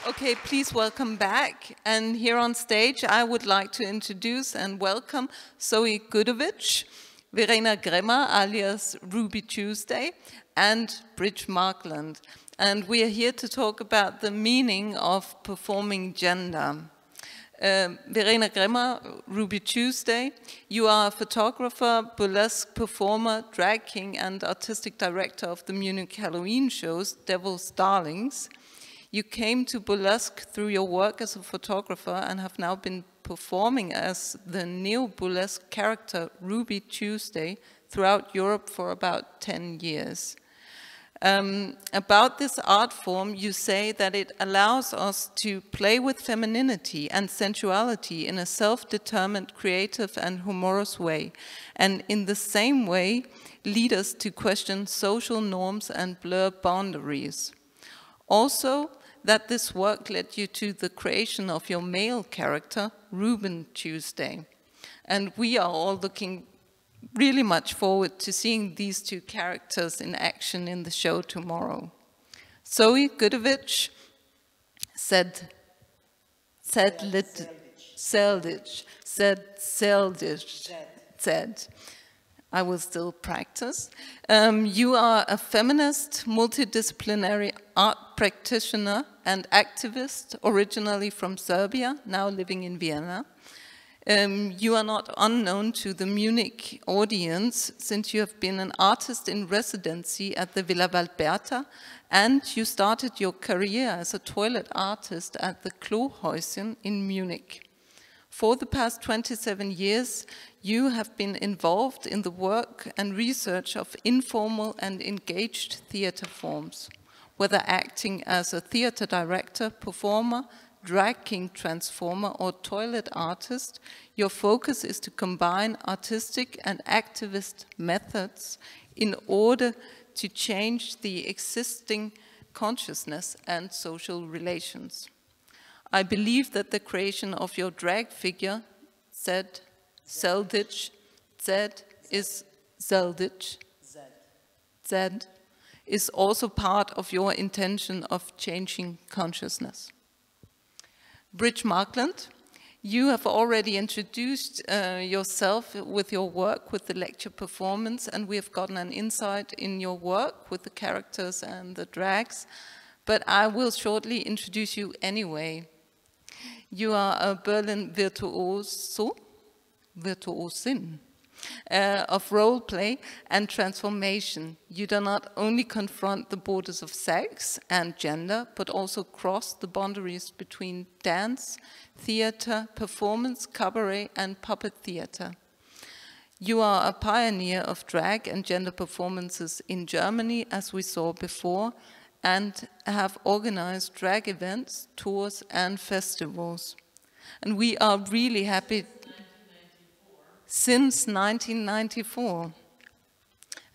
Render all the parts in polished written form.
Okay, please welcome back. And here on stage, I would like to introduce and welcome Zoe Gudovic, Verena Gremmer, alias Ruby Tuesday, and Bridge Markland. And we are here to talk about the meaning of performing gender. Verena Gremmer, Ruby Tuesday, you are a photographer, burlesque performer, drag king, and artistic director of the Munich Halloween shows, Devil's Darlings. You came to burlesque through your work as a photographer and have now been performing as the neo-burlesque character Ruby Tuesday throughout Europe for about 10 years. About this art form, you say that it allows us to play with femininity and sensuality in a self-determined, creative and humorous way, and in the same way lead us to question social norms and blur boundaries. Also, that this work led you to the creation of your male character, Ruben Tuesday. And we are all looking really much forward to seeing these two characters in action in the show tomorrow. Zoe Gudovic said I will still practice. You are a feminist, multidisciplinary art practitioner and activist, originally from Serbia, now living in Vienna. You are not unknown to the Munich audience, since you have been an artist in residency at the Villa Valberta, and you started your career as a toilet artist at the Klohäuschen in Munich. For the past 27 years, you have been involved in the work and research of informal and engaged theater forms. Whether acting as a theater director, performer, drag king transformer, or toilet artist, your focus is to combine artistic and activist methods in order to change the existing consciousness and social relations. I believe that the creation of your drag figure, Zelditch, is also part of your intention of changing consciousness. Bridge Markland, you have already introduced yourself with your work with the lecture performance, and we have gotten an insight in your work with the characters and the drags, but I will shortly introduce you anyway. You are a Berlin virtuosin of role play and transformation. You do not only confront the borders of sex and gender, but also cross the boundaries between dance, theater, performance, cabaret, and puppet theater. You are a pioneer of drag and gender performances in Germany, as we saw before, and have organized drag events, tours, and festivals. And we are really happy. Since 1994.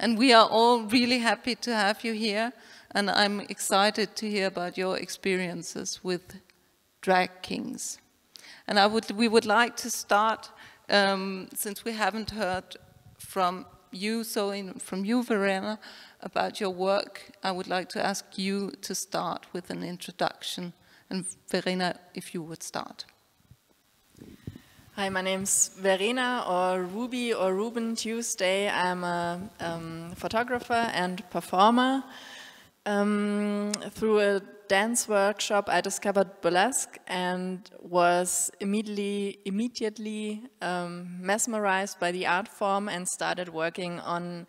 And we are all really happy to have you here, and I'm excited to hear about your experiences with drag kings. And we would like to start, since we haven't heard from you, from you, Verena, about your work, I would like to ask you to start with an introduction. And Verena, if you would start. Hi, my name's Verena, or Ruby, or Ruben Tuesday. I'm a photographer and performer. Through a dance workshop, I discovered burlesque and was immediately mesmerized by the art form and started working on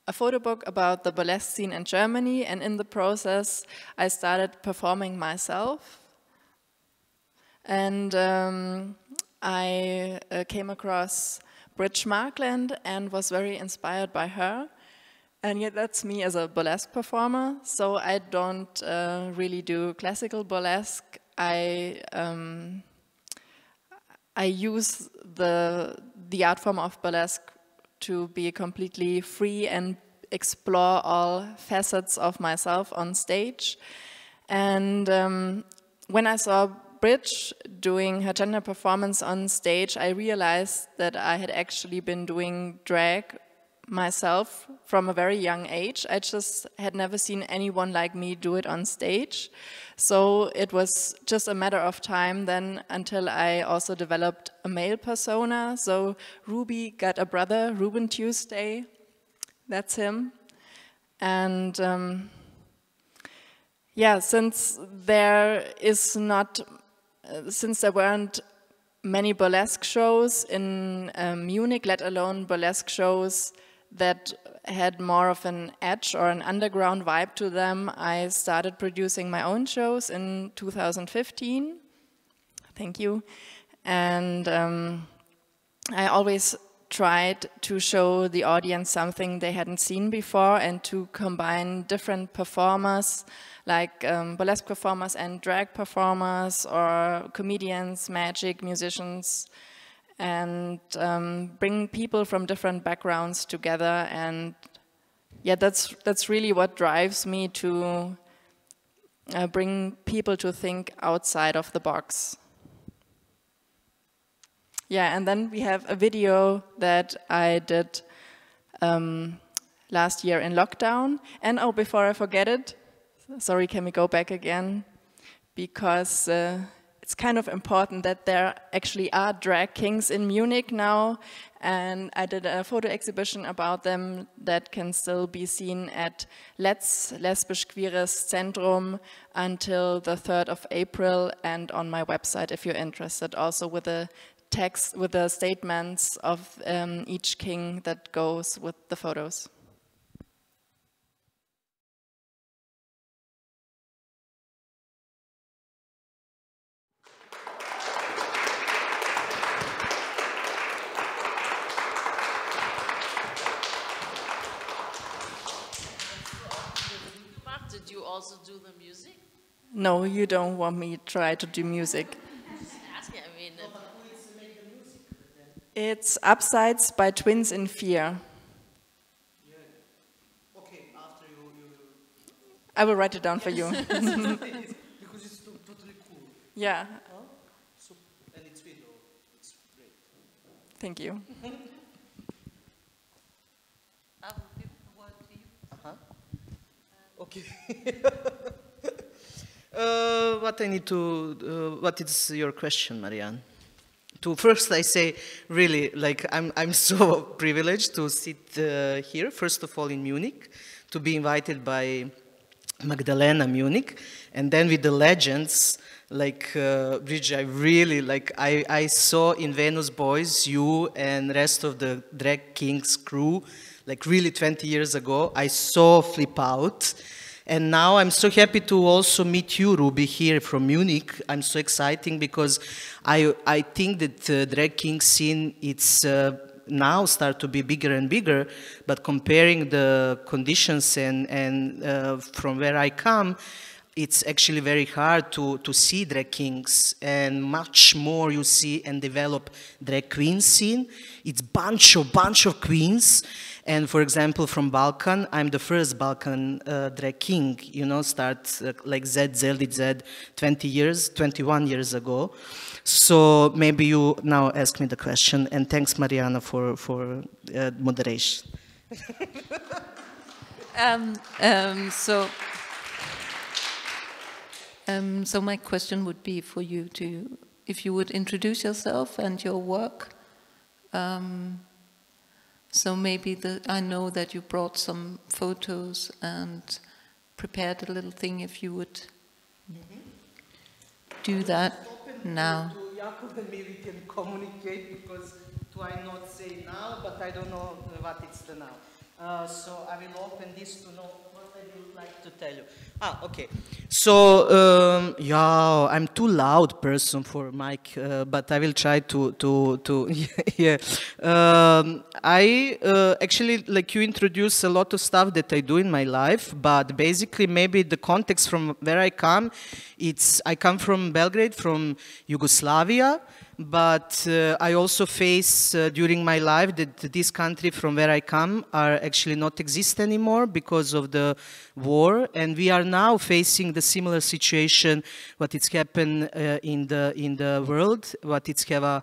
a photo book about the burlesque scene in Germany. And in the process, I started performing myself. And I came across Bridge Markland and was very inspired by her. And yet that's me as a burlesque performer. So I don't really do classical burlesque. I use the art form of burlesque to be completely free and explore all facets of myself on stage. And when I saw Bridge doing her gender performance on stage, I realized that I had actually been doing drag myself from a very young age. I just had never seen anyone like me do it on stage. So it was just a matter of time then until I also developed a male persona. So Ruby got a brother, Ruben Tuesday. That's him. And yeah, since there weren't many burlesque shows in Munich, let alone burlesque shows that had more of an edge or an underground vibe to them, I started producing my own shows in 2015. Thank you. And I always tried to show the audience something they hadn't seen before and to combine different performers, like burlesque performers and drag performers or comedians, magic, musicians, and bring people from different backgrounds together. And yeah, that's really what drives me to bring people to think outside of the box. Yeah, and then we have a video that I did last year in lockdown. And oh, before I forget it, sorry, can we go back again? Because it's kind of important that there actually are drag kings in Munich now, and I did a photo exhibition about them that can still be seen at Let's Lesbisch-Queeres Zentrum until the 3rd of April, and on my website if you're interested, also with a text, with the statements of each king that goes with the photos. Did you also do the music? No, you don't want me to try to do music. Asking, I mean, It's Upsides by Twins in Fear. Yeah. Okay, after you... I will write it down for you. Because it's totally cool. Yeah, Huh? So, and it's video. It's great. thank you. I will give the word to you. Okay. What I need to... what is your question, Marianne? First, I say, really, like, I'm so privileged to sit here, first of all, in Munich, to be invited by Magdalena Munich, and then with the legends, like, Bridget, I really, like, I saw in Venus Boys, you and rest of the Drag Kings crew, like, really 20 years ago. I saw Flip Out. And now I'm so happy to also meet you, Ruby, here from Munich. I'm so exciting because I think that the drag king scene, it's now start to be bigger and bigger, but comparing the conditions and from where I come, it's actually very hard to see drag kings, and much more you see and develop drag queen scene. It's bunch of queens. And for example, from Balkan, I'm the first Balkan drag king, you know, start like Zed 21 years ago. So maybe you now ask me the question, and thanks Mariana for moderation. So my question would be for you to, if you would introduce yourself and your work. So maybe I know that you brought some photos and prepared a little thing, if you would do that now. To Jakob and me we can communicate, because I not say now, but I don't know what it's the now. So I will open this to know what I would like to tell you. Okay. So, yeah, I'm too loud person for mic, but I will try to yeah. I actually, like, you introduce a lot of stuff that I do in my life, but basically maybe the context from where I come, I come from Belgrade, from Yugoslavia. But I also face during my life that this country from where I come are actually not exist anymore because of the war, and we are now facing the similar situation what it's happened in the world, what it's have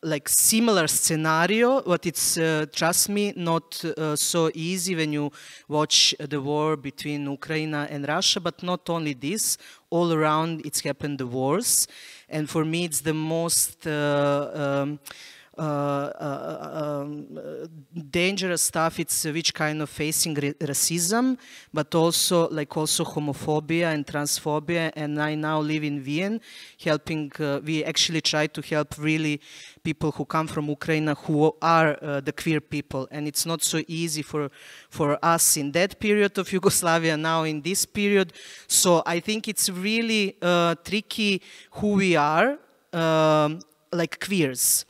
like similar scenario, but it's, trust me, not so easy when you watch the war between Ukraine and Russia, but not only this, all around it's happened the wars. And for me, it's the most dangerous stuff. It's which kind of facing racism, but also homophobia and transphobia. And I now live in Vienna, helping. We actually try to help really people who come from Ukraine who are the queer people, and it's not so easy for us in that period of Yugoslavia, now in this period. So I think it's really tricky who we are, like queers.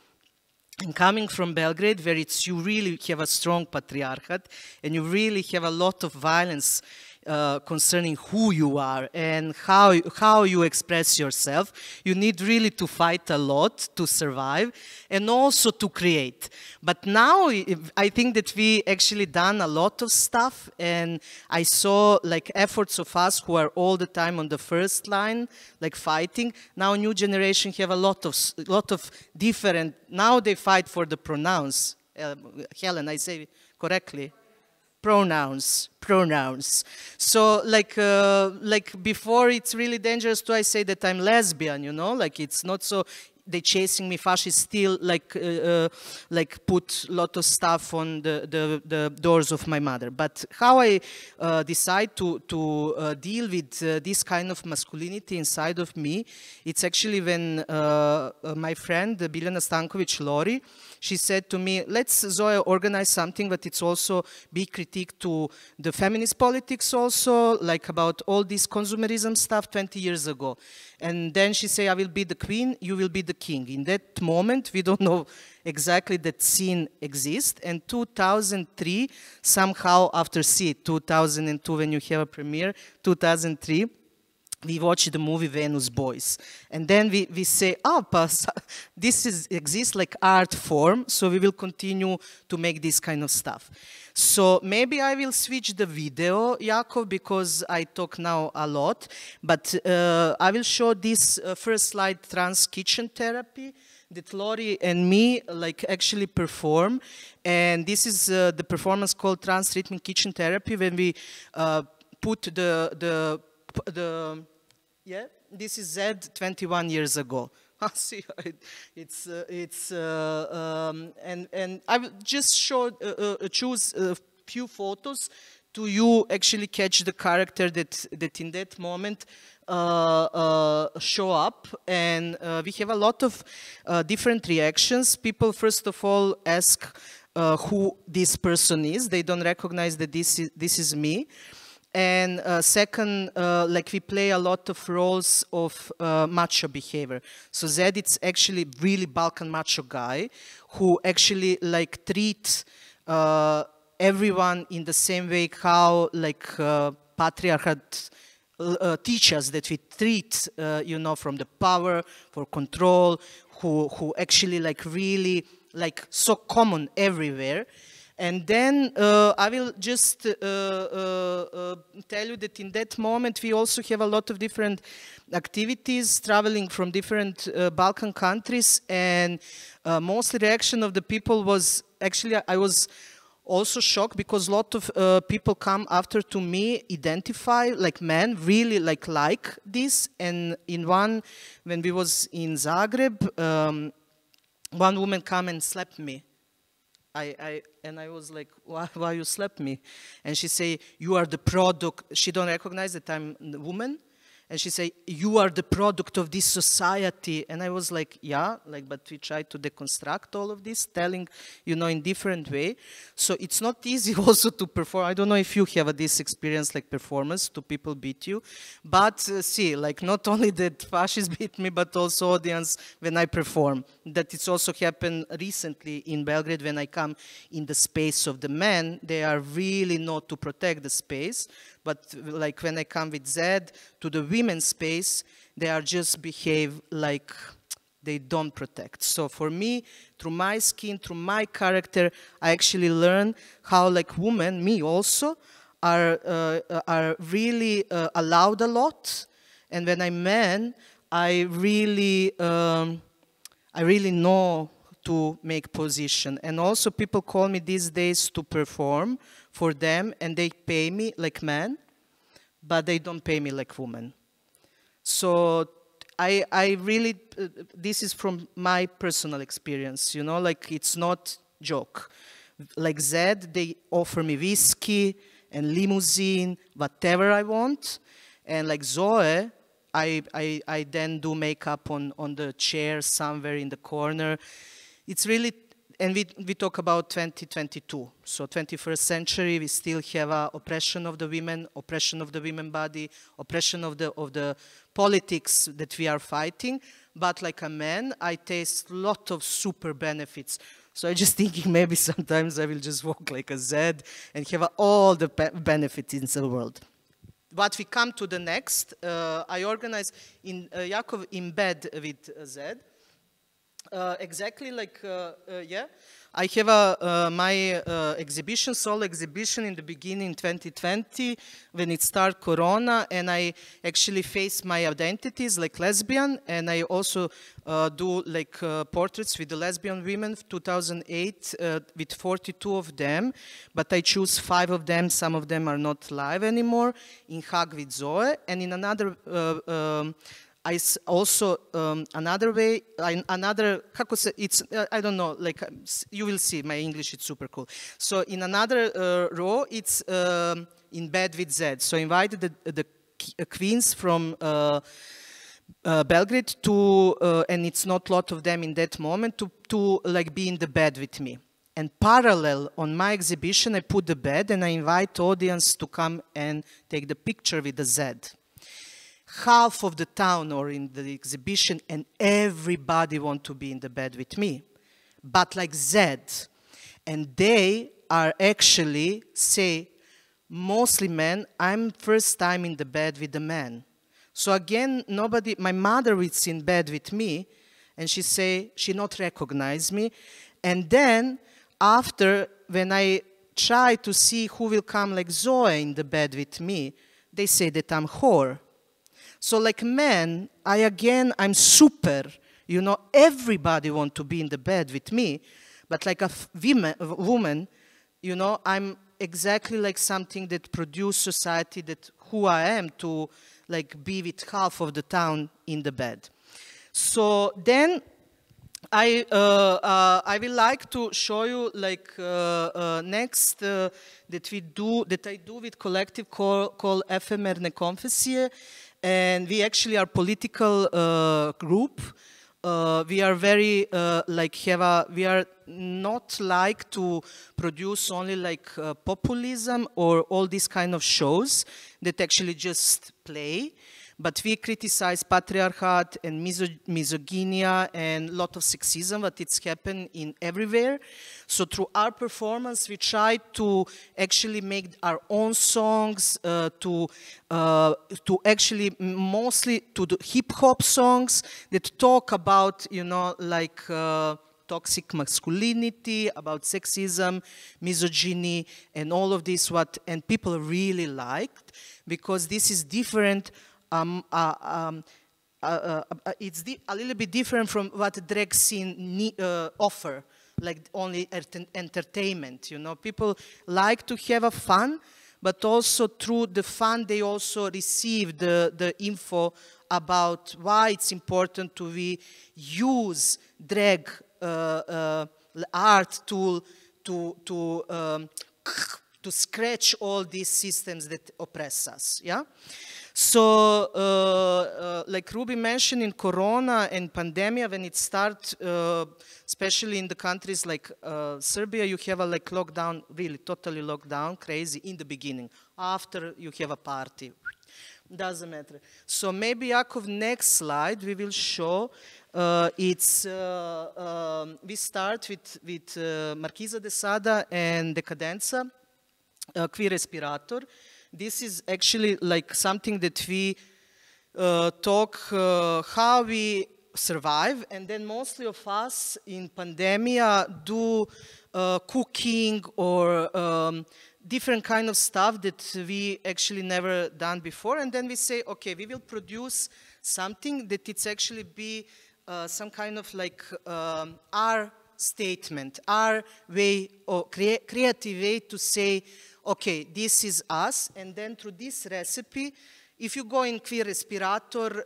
And coming from Belgrade, where you really have a strong patriarchate, and you really have a lot of violence concerning who you are and how you express yourself. You need really to fight a lot to survive and also to create. But now I think that we actually done a lot of stuff, and I saw like efforts of us who are all the time on the first line, like fighting. Now new generation have a lot of different, now they fight for the pronouns. Helen, I say correctly? Pronouns. So like before, it's really dangerous to I say that I'm lesbian, you know, like it's not so. They chasing me, fascists still like put a lot of stuff on the doors of my mother. But how I decide to deal with this kind of masculinity inside of me, it's actually when my friend Biljana Stanković-Lori, she said to me, let's, Zoe, organize something, but it's also big critique to the feminist politics also, like about all this consumerism stuff 20 years ago. And then she said, I will be the queen, you will be the king. In that moment, we don't know exactly that scene exists. And 2003, somehow after 2002, when you have a premiere, 2003, we watch the movie Venus Boys. And then we say, this exists like art form, so we will continue to make this kind of stuff. So maybe I will switch the video, Jakov, because I talk now a lot. But I will show this first slide, trans kitchen therapy, that Lori and me like actually perform. And this is the performance called trans rhythmic kitchen therapy, when we put yeah, this is Zed 21 years ago. See, and I will just choose a few photos to you actually catch the character that in that moment show up, and we have a lot of different reactions. People first of all ask who this person is. They don't recognize that this is me. And second, like we play a lot of roles of macho behavior. So Zed, it's actually really Balkan macho guy who actually like treats everyone in the same way how like patriarchate teaches that we treat, you know, from the power for control, who actually like really like so common everywhere. And then I will just tell you that in that moment we also have a lot of different activities, traveling from different Balkan countries, and mostly the reaction of the people was actually, I was also shocked because a lot of people come after to me, identify, like men, really like this. And in one, when we was in Zagreb, one woman come and slapped me. And I was like, why you slapped me? And she say, you are the product. She don't recognize that I'm the woman. And she say, you are the product of this society. And I was like, yeah, like, but we try to deconstruct all of this, telling, you know, in different way. So it's not easy also to perform. I don't know if you have this experience like performance, to people beat you. But see, like not only that fascists beat me, but also audience when I perform. That it's also happened recently in Belgrade when I come in the space of the men. They are really not to protect the space. But like when I come with Zed to the women's space, they are just behave like they don't protect. So for me, through my skin, through my character, I actually learn how like women, me also, are really allowed a lot. And when I'm man, I really know to make position. And also people call me these days to perform for them, and they pay me like men, but they don't pay me like women. So I really, this is from my personal experience, you know, like it's not joke. Like Zed, they offer me whiskey and limousine, whatever I want. And like Zoe, I then do makeup on the chair somewhere in the corner. It's really, and we talk about 2022. So 21st century, we still have oppression of the women body, oppression of the politics that we are fighting. But like a man, I taste a lot of super benefits. So I'm just thinking maybe sometimes I will just walk like a Zed and have all the benefits in the world. But we come to the next. I organize in Jakov in bed with Zed. Exactly like, yeah. I have my exhibition, solo exhibition in the beginning 2020 when it started Corona, and I actually face my identities like lesbian, and I also do like portraits with the lesbian women 2008 with 42 of them, but I choose 5 of them, some of them are not live anymore, in Hag with Zoe, and in another I also, another way, another, it's, I don't know, like, you will see, my English is super cool. So in another row, it's in bed with Zed. So I invited the queens from Belgrade to, and it's not a lot of them in that moment, to like be in the bed with me. And parallel on my exhibition, I put the bed and I invite audience to come and take the picture with the Zed. Half of the town are in the exhibition and everybody want to be in the bed with me. But like Zed. And they are actually say, mostly men, I'm first time in the bed with a man. So again, nobody, my mother is in bed with me and she say, she not recognize me. And then after, when I try to see who will come like Zoe in the bed with me, they say that I'm whore. So like men, I'm super, you know, everybody want to be in the bed with me, but like a woman, you know, I'm exactly like something that produce society, that who I am to like be with half of the town in the bed. So then I will like to show you like next that I do with collective called Efemerne Konfesije. And we actually are political group. We are very we are not like to produce only like populism or all these kind of shows that actually just play. But we criticize patriarchat and misogyny and a lot of sexism, but it's happened in everywhere. So through our performance, we try to actually make our own songs, to actually mostly to the hip hop songs that talk about, you know, like toxic masculinity, about sexism, misogyny, and all of this. And people really liked, because this is different. It's a little bit different from what the drag scene offer, like only entertainment, you know. People like to have a fun, but also through the fun they also receive the info about why it's important to use drag art tool to scratch all these systems that oppress us, yeah? So, like Ruby mentioned, in Corona and pandemic, when it started, especially in the countries like Serbia, you have a like lockdown, really totally lockdown, crazy in the beginning. After you have a party, doesn't matter. So maybe Jakov, next slide we will show. We start with Marquisa de Sada and Decadenza, Queer Respirator. This is actually like something that we talk how we survive, and then mostly of us in pandemia do cooking or different kind of stuff that we actually never done before, and then we say, okay, we will produce something that it's actually be some kind of like our statement, our way, or creative way to say, okay, this is us, and then through this recipe, if you go in Queer Respirator,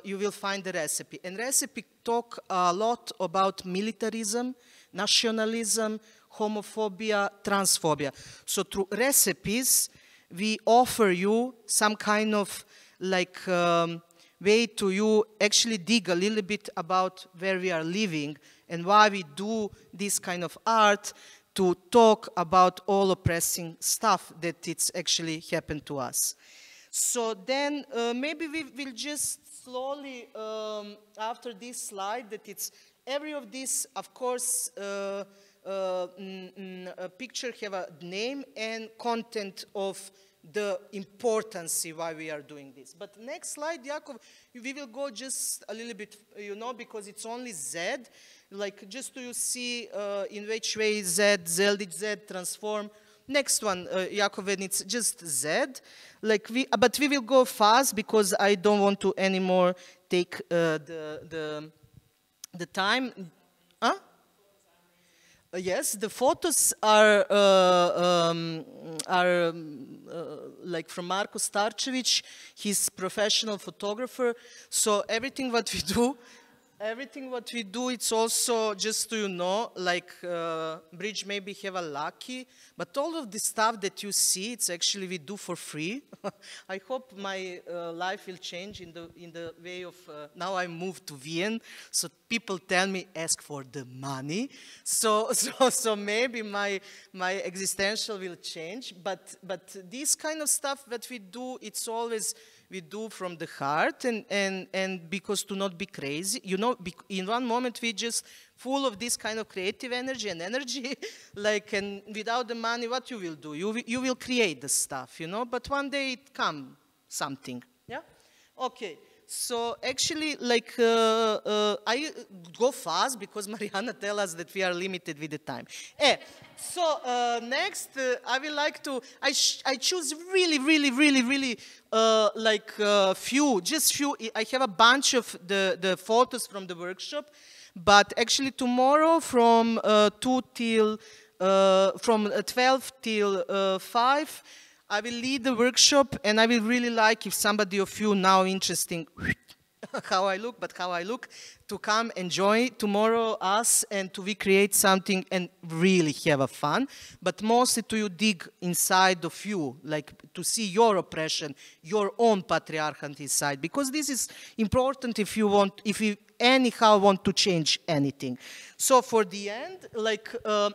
you will find the recipe. And recipe talk a lot about militarism, nationalism, homophobia, transphobia. So through recipes, we offer you some kind of like way to you actually dig a little bit about where we are living and why we do this kind of art to talk about all oppressing stuff that it's actually happened to us. So then maybe we will just slowly, after this slide, that it's every of these, of course, a picture have a name and content of the importance why we are doing this. But next slide, Jakov, we will go just a little bit, you know, because it's only Z, like just to you see in which way Z, Z transform. Next one, Jakov, and it's just Z. Like but we will go fast because I don't want to anymore take the time. Huh? Yes, the photos are like from Marko Starčević. He's professional photographer. So everything what we do, it's also just to, you know, like Bridge maybe have a lucky, but all of the stuff that you see, it's actually we do for free. I hope my life will change in the way of, now I moved to Vienna, so people tell me, ask for the money. So maybe my existential will change, but this kind of stuff that we do, it's always, we do from the heart and because to not be crazy, you know, in one moment we just full of this kind of creative energy and energy, like, and without the money, what you will do? You will create the stuff, you know, but one day it come something, yeah? Okay, so actually, like, I go fast because Mariana tell us that we are limited with the time. So next, I will like to, I choose really, like few, I have a bunch of the photos from the workshop, but actually tomorrow from 12 till 5, I will lead the workshop, and I will really like if somebody of you now interesting how I look, to come and join tomorrow us and to recreate something and really have a fun, but mostly to you dig inside of you, like to see your oppression, your own patriarchy inside, because this is important if you anyhow want to change anything. So for the end, like,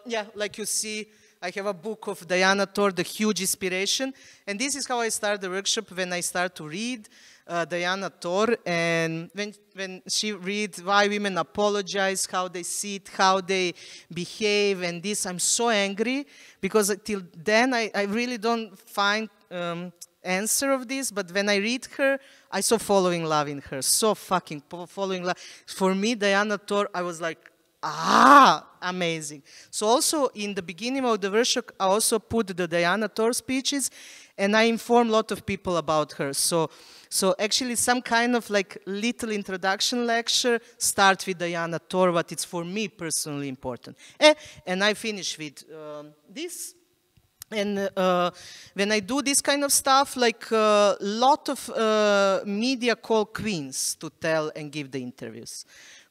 yeah, like you see, I have a book of Diana Thor, The Huge Inspiration, and this is how I start the workshop when I start to read Diana Thor, and when she reads why women apologize, how they see it, how they behave, and this, I'm so angry, because till then I really don't find answer of this, but when I read her, I saw following love in her, so fucking following love. For me, Diana Thor, I was like, amazing. So also in the beginning of the workshop, I also put the Diana Thor speeches, and I inform a lot of people about her. So actually some kind of like little introduction lecture start with Diana Thor, but it's for me personally important. And I finish with this. And when I do this kind of stuff, like a lot of media call queens to tell and give the interviews,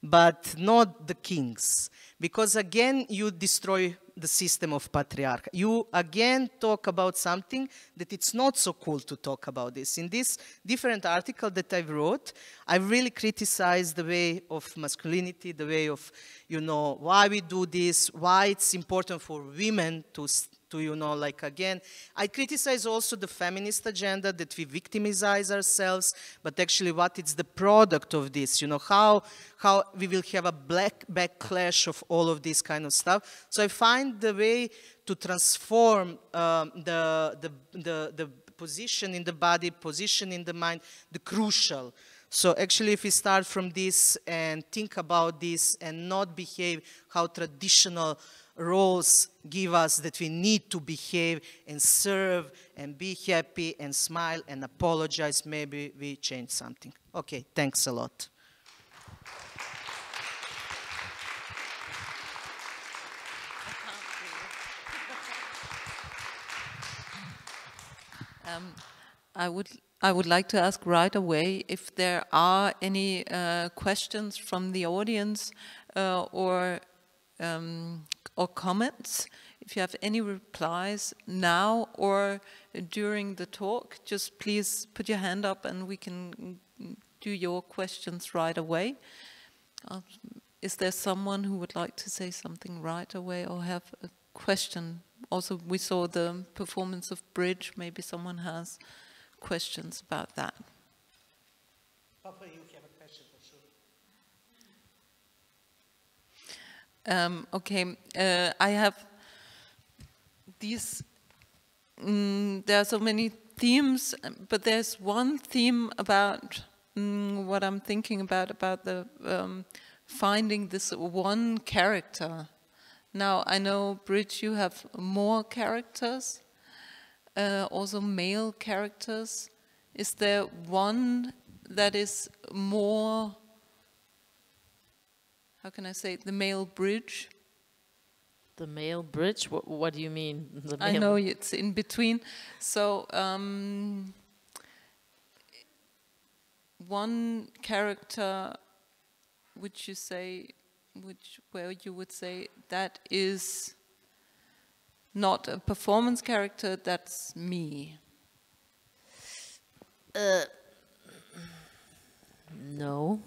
but not the kings. Because again, you destroy the system of patriarchy. You again talk about something that it's not so cool to talk about this. In this different article that I wrote, I really criticized the way of masculinity, the way of, you know, why we do this, why it's important for women to, you know, like again, I criticize also the feminist agenda that we victimize ourselves, but actually what is the product of this, you know, how we will have a black backlash of all of this kind of stuff. So I find the way to transform the position in the body, position in the mind, the crucial. So actually if we start from this and think about this and not behave how traditional roles give us that we need to behave and serve and be happy and smile and apologize, maybe we change something. Okay, thanks a lot. I would like to ask right away if there are any questions from the audience or comments. If you have any replies now or during the talk, just please put your hand up and we can do your questions right away. Is there someone who would like to say something right away or have a question? Also, we saw the performance of Bridge. Maybe someone has questions about that. Papa, you have a question for sure. Okay, I have these, there are so many themes, but there's one theme about what I'm thinking about the finding this one character. Now, I know, Bridge, you have more characters, also male characters. Is there one that is more, how can I say, the male Bridge? The male Bridge? What do you mean? The I know it's in between. So, one character which you say, where you would say that is not a performance character, that's me. No.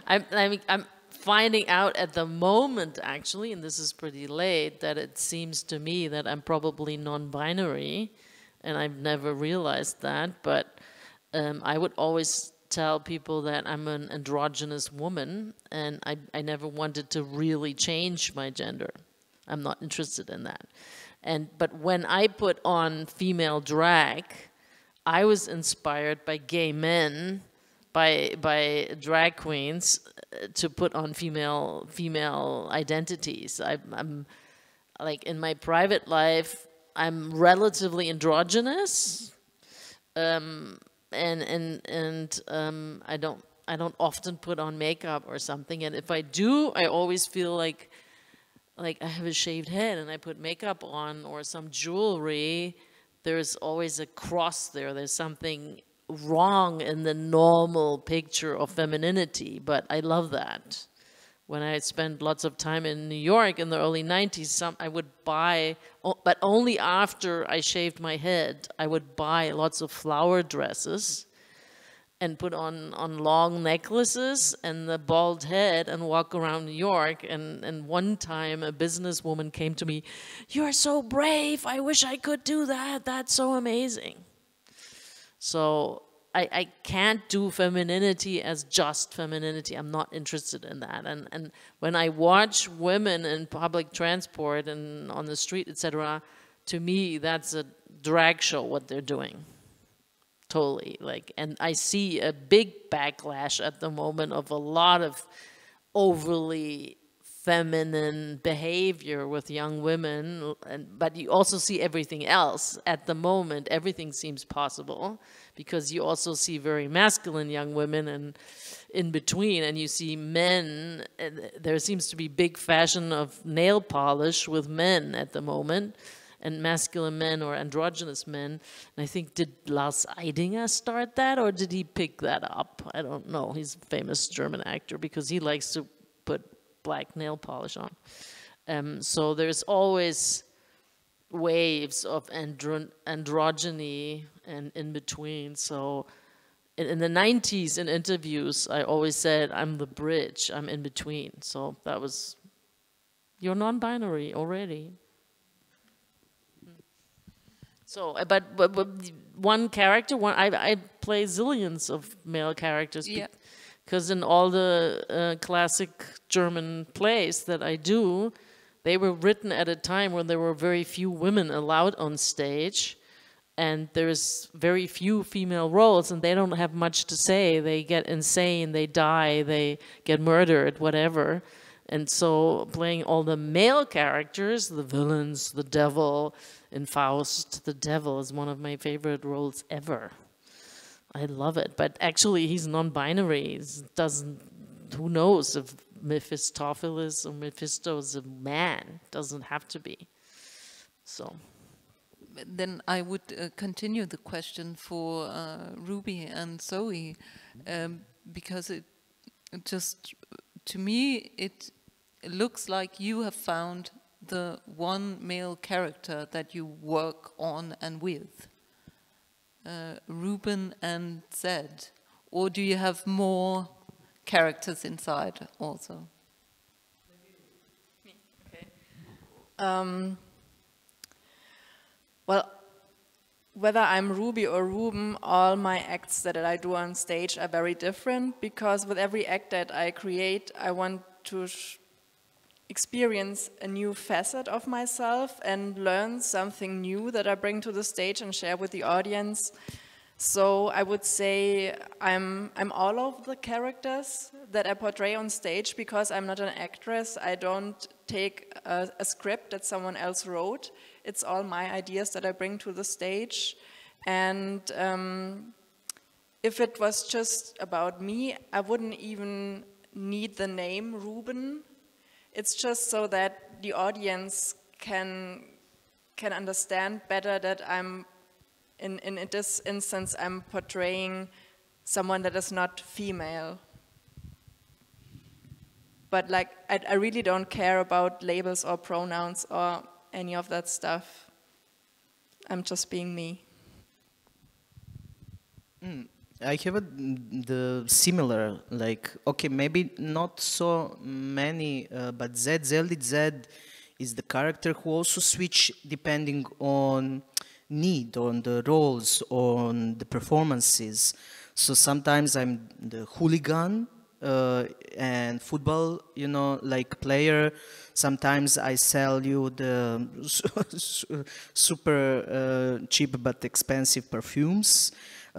I'm finding out at the moment, actually, and this is pretty late, that it seems to me that I'm probably non-binary, and I've never realized that, but I would always tell people that I'm an androgynous woman, and I never wanted to really change my gender. I'm not interested in that. But when I put on female drag, I was inspired by gay men, by drag queens, to put on female identities. I'm like, in my private life, I'm relatively androgynous, and I don't often put on makeup or something. And if I do, I always feel like I have a shaved head and I put makeup on or some jewelry. There's always a cross there. There's something wrong in the normal picture of femininity, but I love that. When I spent lots of time in New York in the early 90s, I would buy, but only after I shaved my head, I would buy lots of flower dresses and put on long necklaces and the bald head and walk around New York. And one time a businesswoman came to me, "You're so brave, I wish I could do that, that's so amazing." So I can't do femininity as just femininity. I'm not interested in that. And when I watch women in public transport and on the street, etc., to me, that's a drag show, what they're doing. Totally. And I see a big backlash at the moment of a lot of overly feminine behavior with young women, but you also see everything else. At the moment, everything seems possible, because you also see very masculine young women and in between, and you see men. There seems to be big fashion of nail polish with men at the moment, and masculine men or androgynous men. And I think, did Lars Eidinger start that, or did he pick that up? I don't know. He's a famous German actor because he likes to put black nail polish on. So there's always waves of androgyny and in between. So in the 90s, in interviews, I always said, I'm the bridge, I'm in between. So that was, you're non-binary already. So, but one character, I play zillions of male characters. Yeah. Because in all the classic German plays that I do, they were written at a time when there were very few women allowed on stage, and there's very few female roles, and they don't have much to say. They get insane, they die, they get murdered, whatever. And so playing all the male characters, the villains, the devil, in Faust, the devil is one of my favorite roles ever. I love it, but actually he's non-binary. Who knows if Mephistopheles or Mephisto is a man? Doesn't have to be. So, then I would continue the question for Ruby and Zoe, because it just, to me, it looks like you have found the one male character that you work on and with, Ruben and Zed, or do you have more characters inside also? Okay. Well, whether I'm Ruby or Ruben, all my acts that I do on stage are very different, because with every act that I create, I want to experience a new facet of myself and learn something new that I bring to the stage and share with the audience. So I would say I'm all of the characters that I portray on stage, because I'm not an actress. I don't take a script that someone else wrote. It's all my ideas that I bring to the stage. And if it was just about me, I wouldn't even need the name Ruben. It's just so that the audience can understand better that I'm, in this instance, I'm portraying someone that is not female. But like, I really don't care about labels or pronouns or any of that stuff. I'm just being me. I have the similar, like, okay, maybe not so many, but Zed is the character who also switch depending on need, on the roles, on the performances. So sometimes I'm the hooligan and football, you know, like player. Sometimes I sell you the super cheap but expensive perfumes.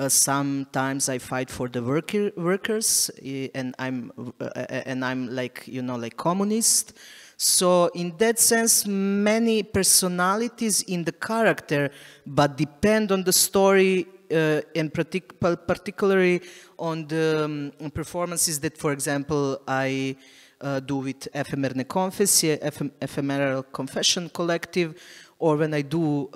Sometimes I fight for the workers, and I'm like, you know, like communist. So in that sense, many personalities in the character, but depend on the story, and particularly on the performances that, for example, I do with Ephemeral Confession Collective, or when I do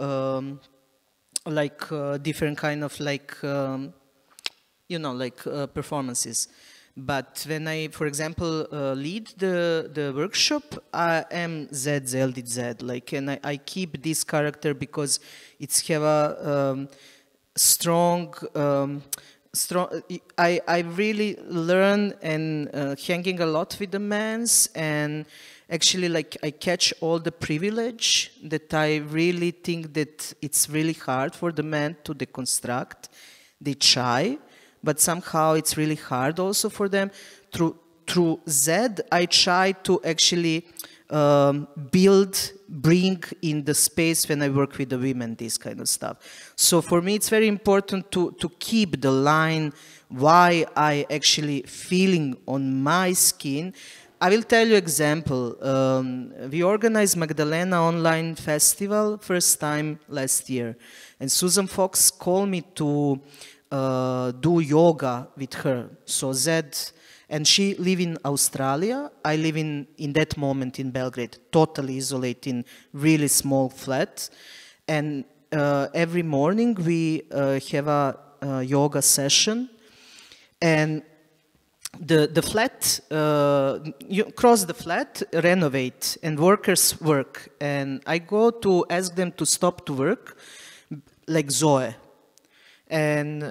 like different kind of like, you know, like performances. But when I, for example, lead the workshop, I am Zed, like, and I keep this character because it's have a strong, I really learn and hanging a lot with the men's, and actually, like, I catch all the privilege that I really think that it's really hard for the men to deconstruct. They try, but somehow it's really hard also for them. Through Zed, I try to actually bring in the space when I work with the women, this kind of stuff. So for me, it's very important to keep the line why I actually feeling on my skin. I will tell you example. We organized Magdalena Online Festival first time last year, and Susan Fox called me to do yoga with her. So Zed, and she live in Australia. I live in that moment in Belgrade, totally isolated in really small flat. And every morning we have a yoga session, and the flat, you cross the flat, renovate, and workers work. And I go to ask them to stop to work, like Zoe. And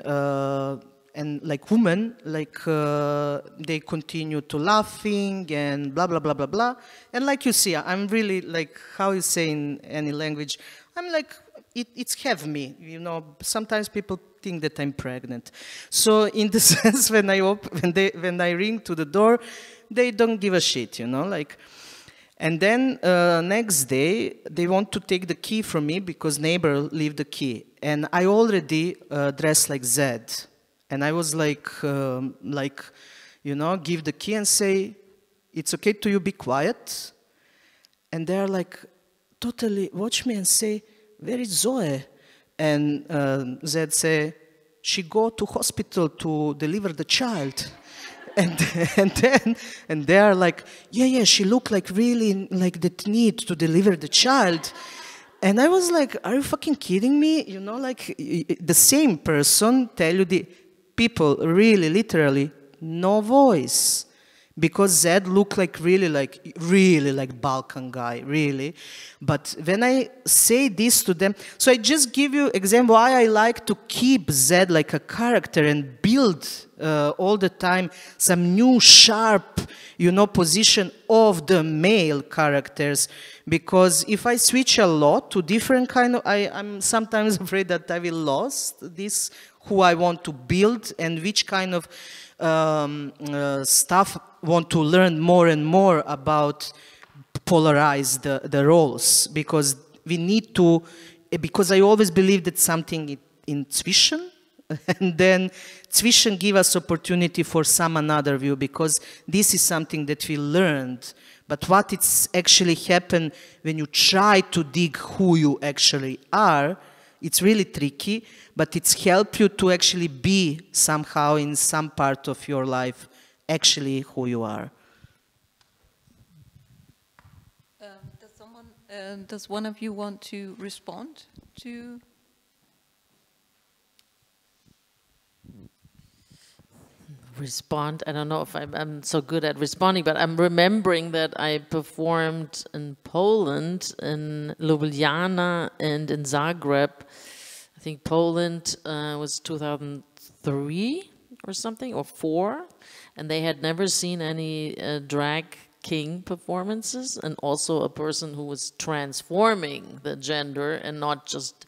like women, like they continue to laughing and blah, blah, blah, blah, blah. And like you see, I'm really like, how you say in any language, I'm like, it's have me, you know. Sometimes people think that I'm pregnant. So in the sense, when I ring to the door, they don't give a shit, you know, like. And then next day, they want to take the key from me because neighbor leave the key. And I already dressed like Zed. And I was like, you know, give the key and say, it's okay to you, be quiet. And they're like, totally watch me and say, where is Zoe? And Zed say, she go to hospital to deliver the child. And they are like, yeah, she look like really like that need to deliver the child. And I was like, are you fucking kidding me? You know, like the same person tell you the people really, literally, no voice. Because Zed looked like really like Balkan guy, really. But when I say this to them, so I just give you example why I like to keep Zed like a character and build all the time some new sharp, you know, position of the male characters. Because if I switch a lot to different kind of, I'm sometimes afraid that I will lost this, who I want to build and which kind of stuff want to learn more and more about polarize the roles, because we need to, because I always believe that something in Zwischen, and then Zwischen give us opportunity for some another view, because this is something that we learned. But what it's actually happen when you try to dig who you actually are, it's really tricky, but it's help you to actually be somehow in some part of your life actually who you are. Does one of you want to respond to? Respond. I don't know if I'm so good at responding, but I'm remembering that I performed in Poland, in Ljubljana and in Zagreb. I think Poland was 2003 or something, or 4, and they had never seen any drag king performances, and also a person who was transforming the gender and not just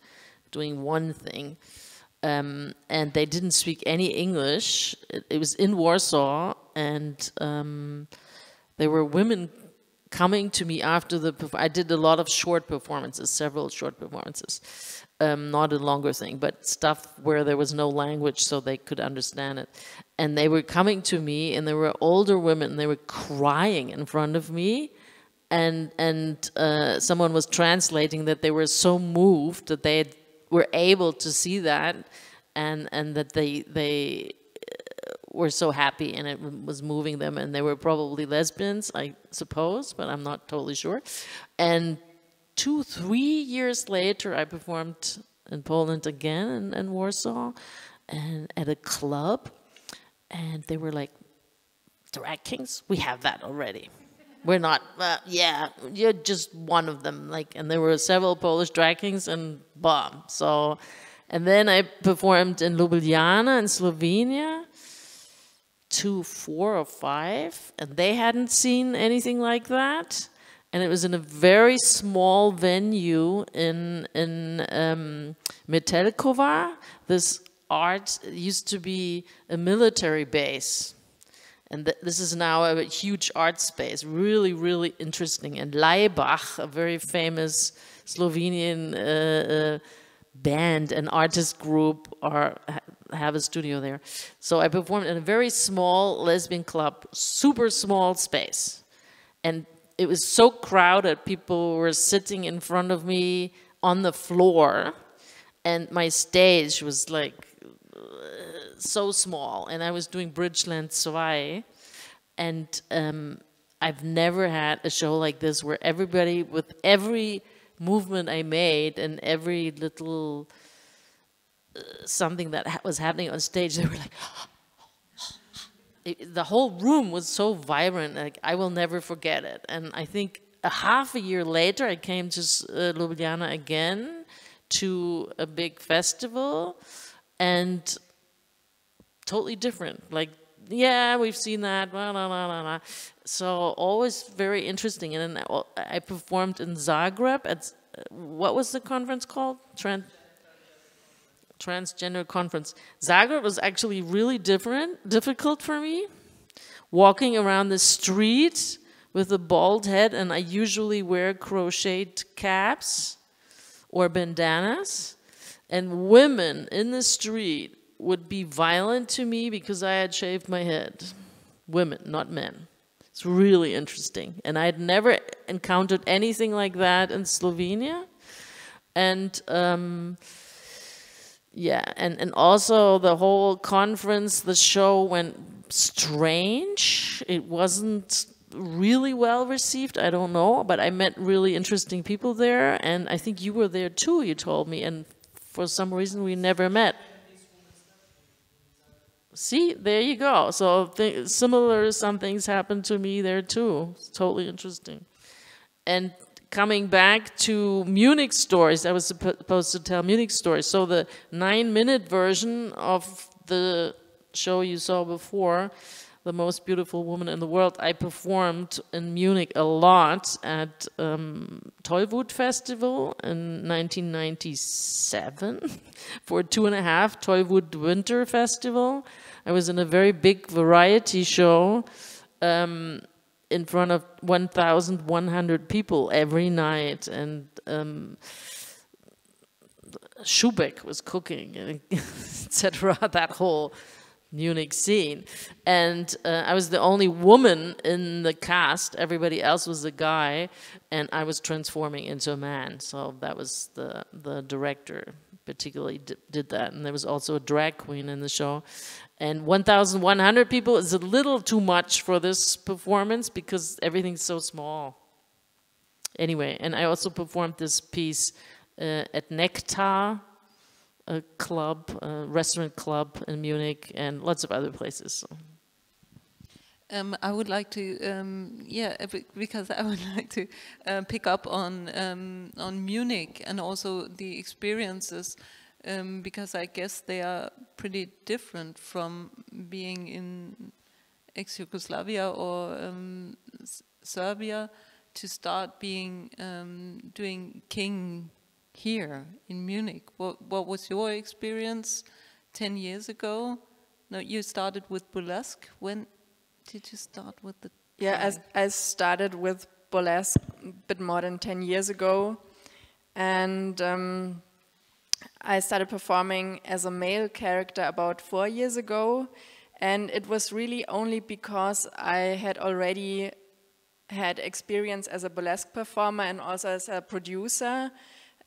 doing one thing. And they didn't speak any English. It was in Warsaw, and there were women coming to me after I did a lot of short performances, several short performances. Not a longer thing, but stuff where there was no language so they could understand it. And they were coming to me, and there were older women, and they were crying in front of me. And someone was translating that they were so moved that they were able to see that, and that they were so happy, and it was moving them. And they were probably lesbians, I suppose, but I'm not totally sure. And 2-3 years later, I performed in Poland again, in Warsaw, and at a club, and they were like, drag kings? We have that already. We're not, yeah, you're just one of them. Like, and there were several Polish drag kings, and bomb. So, and then I performed in Ljubljana in Slovenia, 4 or 5, and they hadn't seen anything like that. And it was in a very small venue in Metelkova. This art used to be a military base. And this is now a huge art space, really, really interesting. And Laibach, a very famous Slovenian band and artist group, have a studio there. So I performed in a very small lesbian club, super small space. And it was so crowded, people were sitting in front of me on the floor, and my stage was like so small, and I was doing Bridgeland 2, and I've never had a show like this where everybody, with every movement I made and every little something that was happening on stage, they were like, the whole room was so vibrant, like I will never forget it. And I think half a year later, I came to Ljubljana again to a big festival, and totally different. Like, yeah, we've seen that, blah, blah, blah, blah, blah. So always very interesting. And then I performed in Zagreb at, what was the conference called? Transgender conference. Zagreb was actually really difficult for me. Walking around the street with a bald head, and I usually wear crocheted caps or bandanas, and women in the street would be violent to me because I had shaved my head. Women, not men. It's really interesting. And I had never encountered anything like that in Slovenia. And yeah, and also the whole conference, the show went strange. It wasn't really well received, I don't know, but I met really interesting people there, and I think you were there too, you told me, and for some reason we never met. See, there you go. So similar, some things happened to me there too. It's totally interesting. And coming back to Munich stories, I was supposed to tell Munich stories. So the 9-minute version of the show you saw before, The Most Beautiful Woman in the World, I performed in Munich a lot at Tollwut Festival in 1997 for 2.5 Tollwut Winter Festival. I was in a very big variety show in front of 1,100 people every night, and Schubeck was cooking, etc. That whole Munich scene, and I was the only woman in the cast. Everybody else was a guy, and I was transforming into a man. So that was the director particularly did that, and there was also a drag queen in the show. And 1,100 people is a little too much for this performance because everything's so small. Anyway, and I also performed this piece at Nectar, a club, a restaurant club in Munich, and lots of other places. So. I would like to, because I would like to pick up on Munich and also the experiences, because I guess they are pretty different from being in ex-Yugoslavia or Serbia to start being doing King here in Munich. What was your experience 10 years ago? No, you started with burlesque. When did you start with the... Yeah, I started with burlesque a bit more than 10 years ago, and I started performing as a male character about 4 years ago, and it was really only because I had already had experience as a burlesque performer and also as a producer.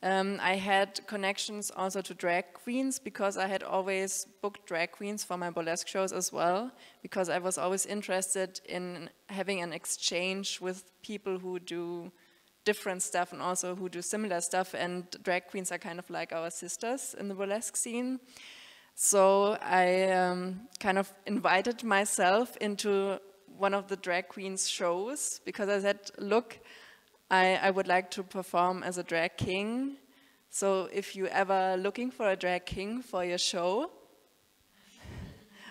I had connections also to drag queens because I had always booked drag queens for my burlesque shows as well, because I was always interested in having an exchange with people who do different stuff and also who do similar stuff, and drag queens are kind of like our sisters in the burlesque scene. So I kind of invited myself into one of the drag queens shows because I said, look, I would like to perform as a drag king. So if you ever looking for a drag king for your show,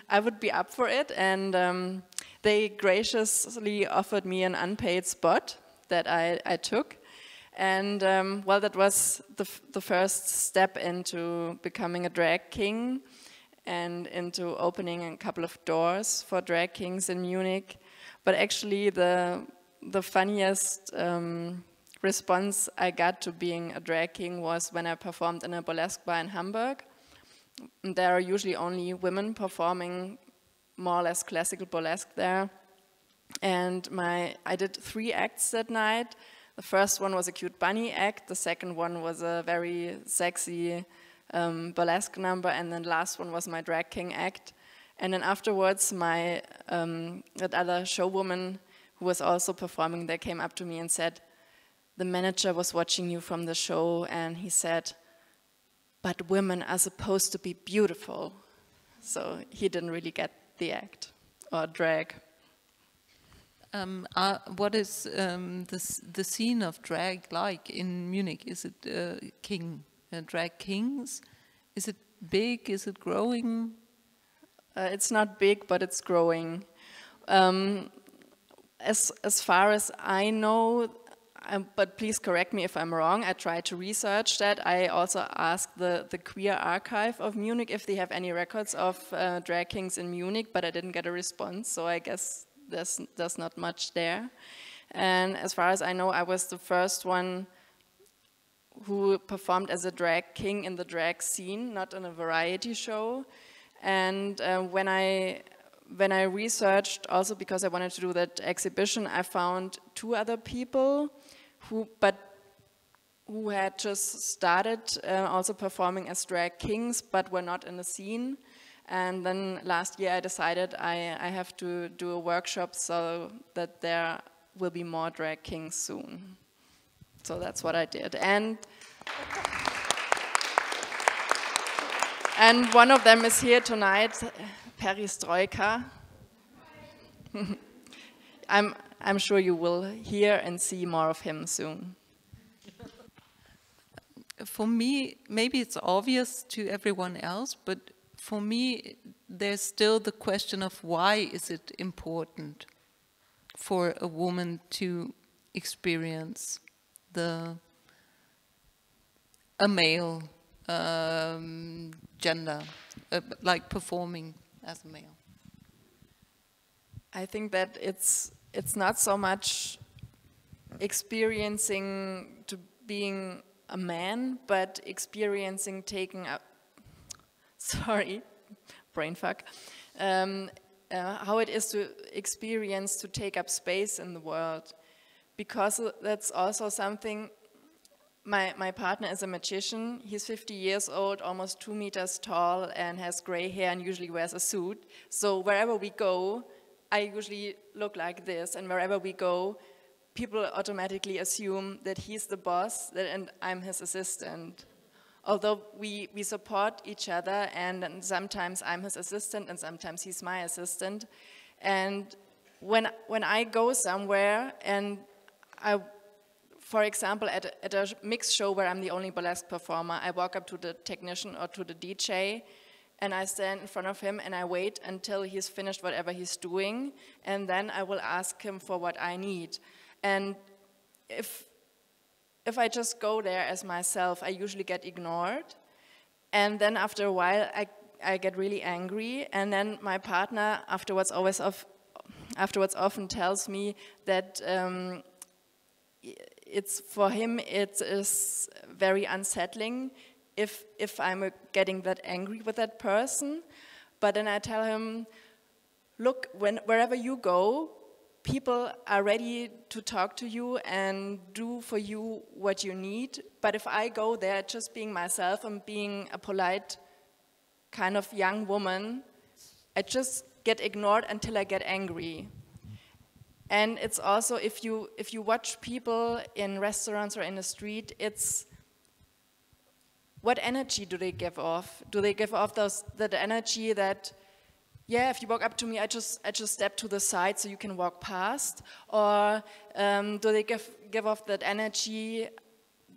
I would be up for it. And they graciously offered me an unpaid spot that I took. And well, that was the first step into becoming a drag king and into opening a couple of doors for drag kings in Munich. But actually the funniest response I got to being a drag king was when I performed in a burlesque bar in Hamburg. There are usually only women performing more or less classical burlesque there. And I did 3 acts that night. The first one was a cute bunny act, the second one was a very sexy burlesque number, and then the last one was my drag king act. And then afterwards, that other showwoman who was also performing there came up to me and said, the manager was watching you from the show, and he said, but women are supposed to be beautiful. So he didn't really get the act or drag. What is the scene of drag like in Munich? Is it drag kings? Is it big? Is it growing? It's not big, but it's growing. As far as I know, but please correct me if I'm wrong, I tried to research that. I also asked the Queer Archive of Munich if they have any records of drag kings in Munich, but I didn't get a response, so I guess there's not much there. And as far as I know, I was the first one who performed as a drag king in the drag scene, not in a variety show. And when I researched, also because I wanted to do that exhibition, I found 2 other people who had just started also performing as drag kings, but were not in the scene. And then last year I decided I have to do a workshop so that there will be more drag kings soon. So that's what I did. And one of them is here tonight, Perestroika. I'm sure you will hear and see more of him soon. For me, maybe it's obvious to everyone else, but for me, there's still the question of why is it important for a woman to experience a male gender, like performing as a male. I think that it's not so much experiencing to being a man, but experiencing taking up, sorry, brain fuck, how it is to experience to take up space in the world. Because that's also something, my partner is a magician. He's 50 years old, almost 2 meters tall, and has gray hair and usually wears a suit. So wherever we go, I usually look like this, and wherever we go, people automatically assume that he's the boss and I'm his assistant. Although we support each other, and sometimes I'm his assistant and sometimes he's my assistant. And when I go somewhere, and for example, at a mixed show where I'm the only burlesque performer, I walk up to the technician or to the DJ, and I stand in front of him and I wait until he's finished whatever he's doing, and then I will ask him for what I need. And if I just go there as myself, I usually get ignored. And then after a while, I get really angry, and then my partner afterwards often tells me that for him it is very unsettling if I'm getting that angry with that person. But then I tell him, look, wherever you go, people are ready to talk to you and do for you what you need. But if I go there just being myself and being a polite kind of young woman, I just get ignored until I get angry. And it's also, if you watch people in restaurants or in the street, it's what energy do they give off? Do they give off that energy that, yeah, if you walk up to me, I just step to the side so you can walk past? Or do they give off that energy,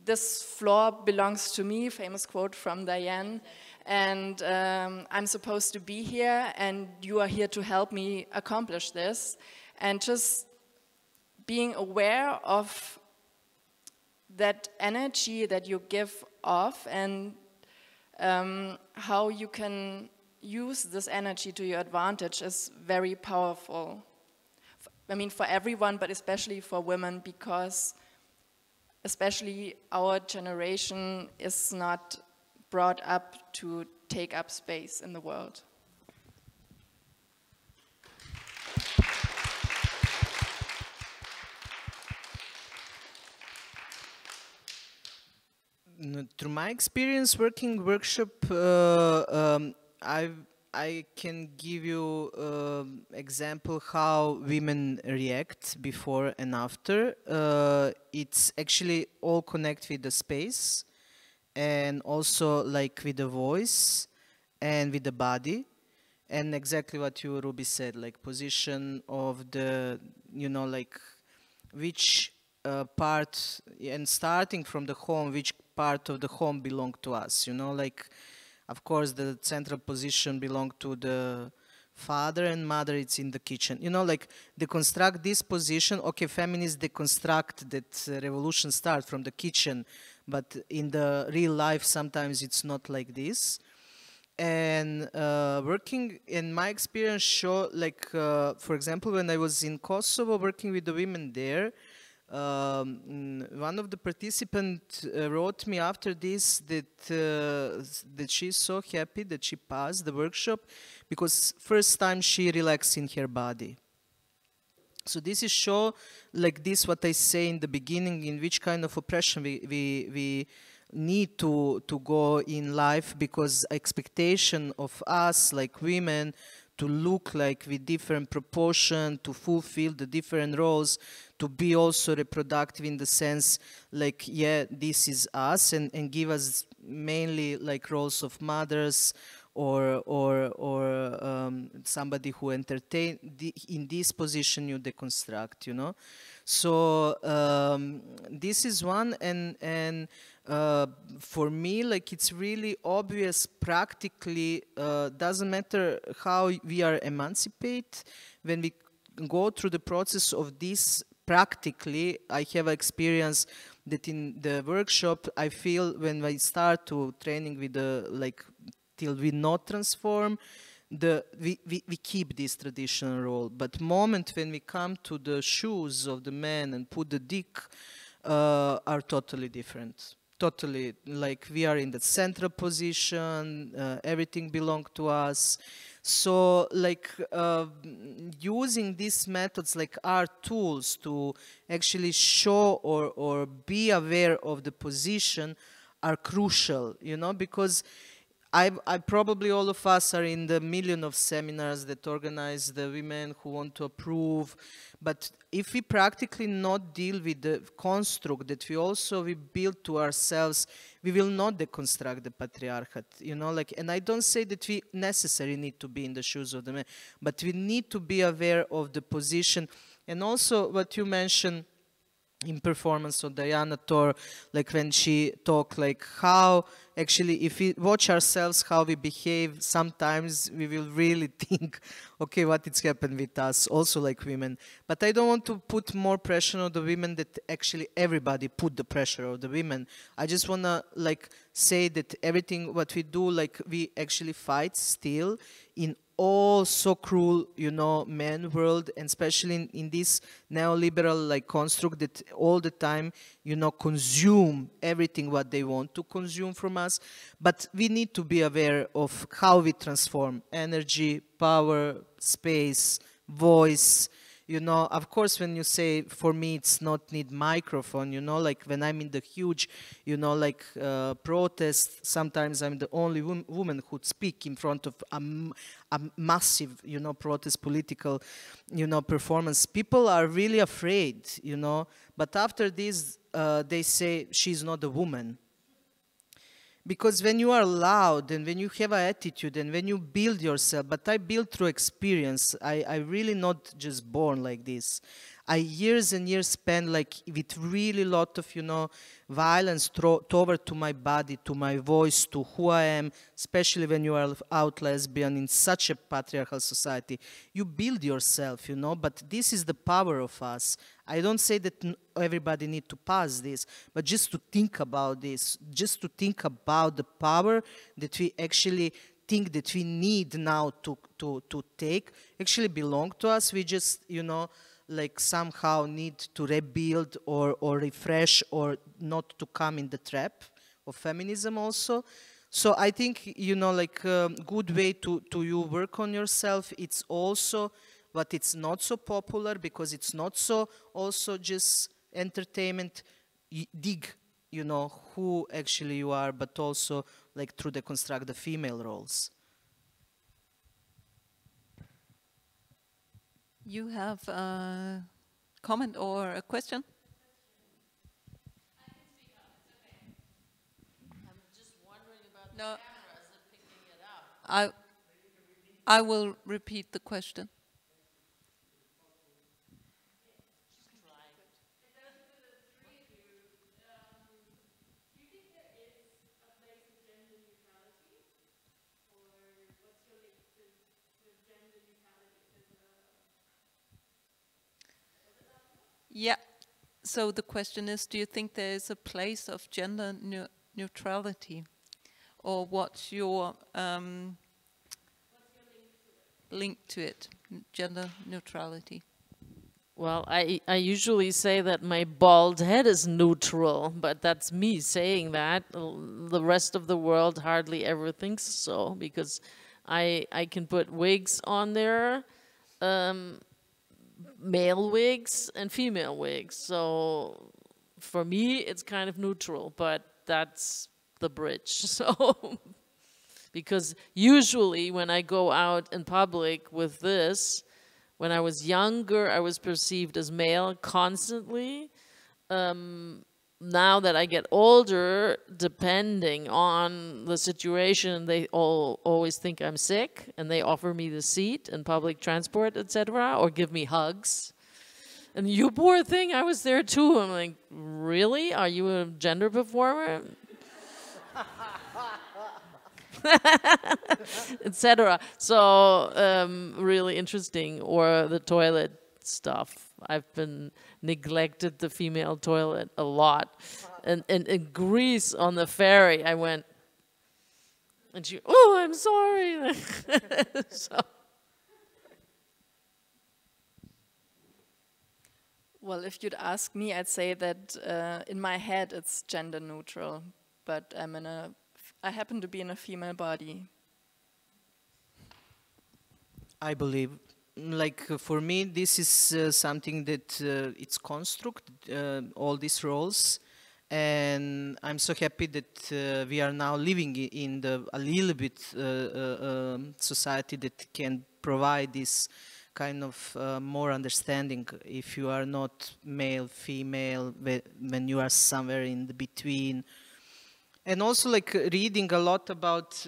this floor belongs to me, famous quote from Diane, and I'm supposed to be here and you are here to help me accomplish this? And just being aware of that energy that you give off, and how you can use this energy to your advantage is very powerful. I mean, for everyone, but especially for women, because especially our generation is not brought up to take up space in the world. Through my experience working workshop, I can give you example how women react before and after. It's actually all connect with the space, and also like with the voice and with the body, and exactly what you, Ruby, said, like position of the, you know, like which part, and starting from the home, which part of the home belong to us, you know, like, of course, the central position belong to the father, and mother, it's in the kitchen. You know, like, deconstruct this position. Okay, feminists deconstruct that revolution start from the kitchen, but in the real life, sometimes it's not like this. And working, in my experience, show, like, for example, when I was in Kosovo working with the women there, one of the participants wrote me after this that she's so happy that she passed the workshop because first time she relaxed in her body. So this is show, like this, what I say in the beginning, in which kind of oppression we need to go in life, because expectation of us like women to look like with different proportion, to fulfill the different roles, to be also reproductive in the sense like, yeah, this is us, and give us mainly like roles of mothers or somebody who entertain. In this position you deconstruct, you know. So this is one, and for me, like, it's really obvious practically. Doesn't matter how we are emancipated, when we go through the process of this practically. I have experience that in the workshop, I feel when I start to training with the, like, till we not transform, we keep this traditional role. But moment when we come to the shoes of the man and put the dick, are totally different. Totally, like, we are in the central position, everything belongs to us. So, like, using these methods, like, are tools to actually show or be aware of the position, are crucial, you know, because I probably all of us are in the million of seminars that organize the women who want to approve, but if we practically not deal with the construct that we build to ourselves, we will not deconstruct the patriarchate, you know, like, and I don't say that we necessarily need to be in the shoes of the men, but we need to be aware of the position. And also what you mentioned in performance of Diana Tor, like when she talked, like how actually if we watch ourselves, how we behave, sometimes we will really think, okay, what it's happened with us, also like women. But I don't want to put more pressure on the women that actually everybody put the pressure on the women. I just want to, like, say that everything what we do, like, we actually fight still in all so cruel, you know, man world, and especially in this neoliberal, like, construct that all the time, you know, consume everything what they want to consume from us. But we need to be aware of how we transform energy, power, space, voice. You know, of course, when you say, for me, it's not need microphone, you know, like when I'm in the huge, you know, like protest, sometimes I'm the only woman who speak in front of a massive, you know, protest political, you know, performance. People are really afraid, you know, but after this, they say she's not a woman. Because when you are loud and when you have an attitude and when you build yourself, but I build through experience, I really not just born like this. I years and years spent, like, with really lot of, you know, violence toward to my body, to my voice, to who I am, especially when you are out lesbian in such a patriarchal society. You build yourself, you know, but this is the power of us. I don't say that everybody need to pass this, but just to think about this, just to think about the power that we actually think that we need now to take, actually belong to us. We just, you know, like somehow need to rebuild or refresh or not to come in the trap of feminism also. So I think, you know, like a good way to you work on yourself, it's also, but it's not so popular because it's not so also just entertainment. Dig, you know, who actually you are, but also like through deconstruct the female roles. You have a comment or a question? I can speak up, it's okay. I'm just wondering about the No. camera, is it picking it up? I will repeat the question. Yeah. So the question is, do you think there is a place of gender neutrality? Or what's your link to it, gender neutrality? Well, I usually say that my bald head is neutral, but that's me saying that. The rest of the world hardly ever thinks so, because I can put wigs on there, male wigs and female wigs. So for me, it's kind of neutral, but that's the bridge. So, because usually when I go out in public with this, when I was younger, I was perceived as male constantly. Now that I get older, depending on the situation, they all always think I'm sick, and they offer me the seat in public transport, etc., or give me hugs. And you poor thing, I was there too. I'm like, really? Are you a gender performer? Etc. So really interesting. Or the toilet stuff. I've been neglected the female toilet a lot. And in Greece on the ferry, I went, and she, oh, I'm sorry. So. Well, if you'd ask me, I'd say that in my head it's gender neutral, but I happen to be in a female body. I believe, like for me, this is something that it's construct, all these roles, and I'm so happy that we are now living in a little bit society that can provide this kind of more understanding if you are not male, female, when you are somewhere in the between. And also like reading a lot about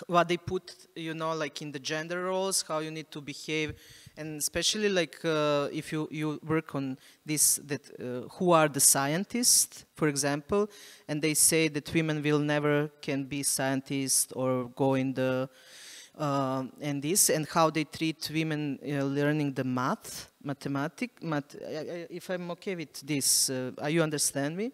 what they put, you know, like in the gender roles, how you need to behave, and especially like if you work on this, that who are the scientists, for example, and they say that women will never can be scientists or go in the and this, and how they treat women learning the mathematics. If I'm okay with this, you understand me?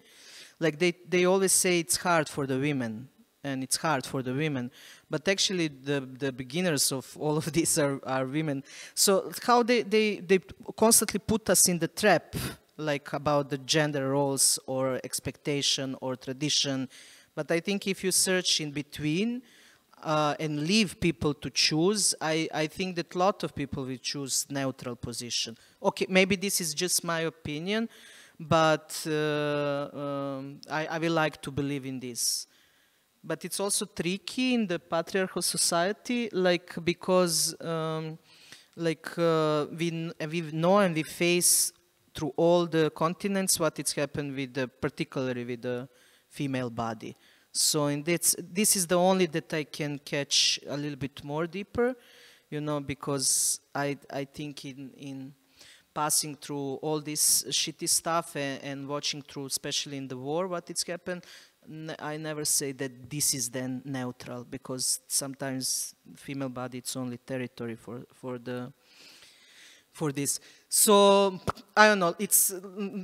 Like they always say it's hard for the women, and it's hard for the women, but actually the beginners of all of this are women. So how they constantly put us in the trap, like about the gender roles or expectation or tradition. But I think if you search in between and leave people to choose, I think that a lot of people will choose neutral position. Okay, maybe this is just my opinion, but I will like to believe in this. But it's also tricky in the patriarchal society, like because we know and we face through all the continents what it's happened with particularly with the female body. So in this is the only that I can catch a little bit more deeper, you know, because I think in passing through all this shitty stuff and watching through, especially in the war, what it's happened, I never say that this is then neutral, because sometimes female body it's only territory for this. So I don't know. It's